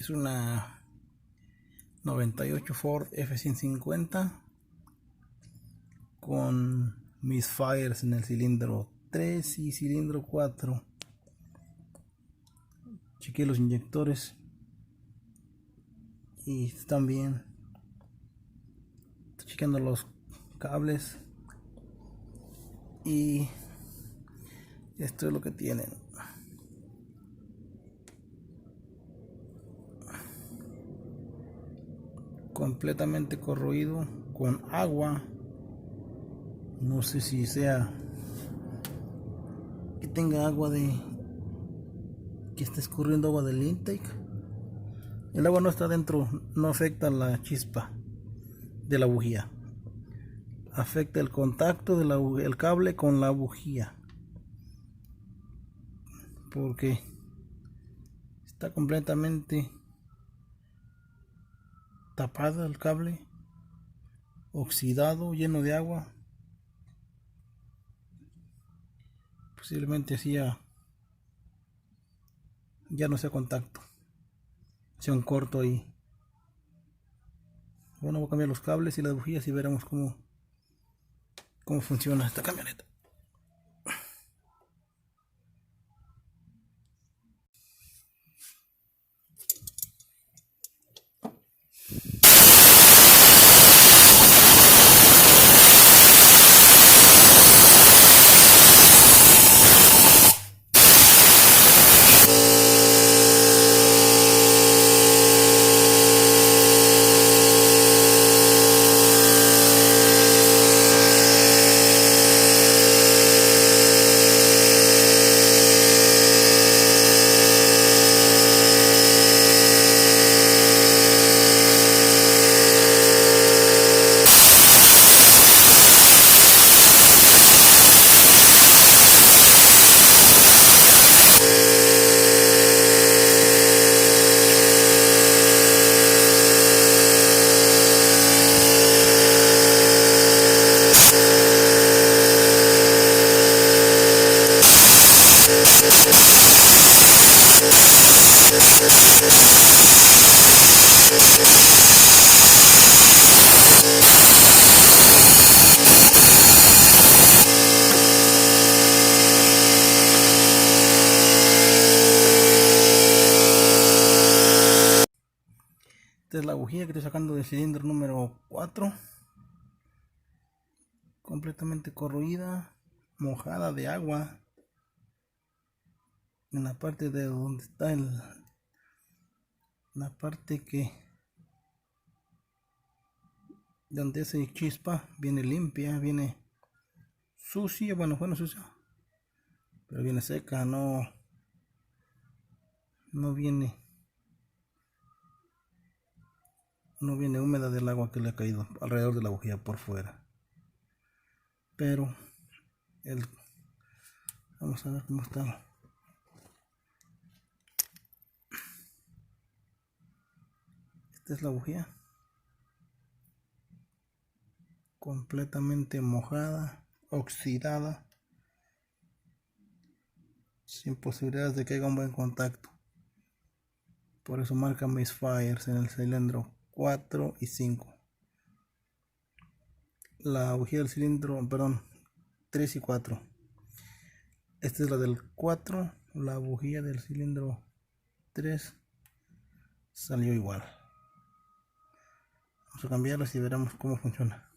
Es una 98 Ford F-150 con misfires en el cilindro 3 y cilindro 4. Chequeé los inyectores y están bien. Estoy chequeando los cables y esto es lo que tienen. Completamente corroído con agua. No sé si sea que tenga agua que esté escurriendo agua del intake. El agua no está dentro, no afecta la chispa de la bujía, afecta el contacto del cable con la bujía, porque está completamente tapado el cable, oxidado, lleno de agua. Posiblemente así ya no sea contacto, sea un corto ahí. Bueno, voy a cambiar los cables y las bujías y veremos cómo funciona esta camioneta. Esta es la bujía que estoy sacando del cilindro número 4, completamente corroída, mojada de agua en la parte de donde está la parte donde hace chispa. Viene limpia, viene sucia, bueno sucia, pero viene seca, no viene húmeda del agua que le ha caído alrededor de la bujía por fuera. Pero vamos a ver cómo está. Esta es la bujía, completamente mojada, oxidada, sin posibilidades de que haya un buen contacto. Por eso marca misfires en el cilindro 4 y 5. La bujía del cilindro, 3 y 4. Esta es la del 4. La bujía del cilindro 3 salió igual. Vamos a cambiarlas y veremos cómo funciona.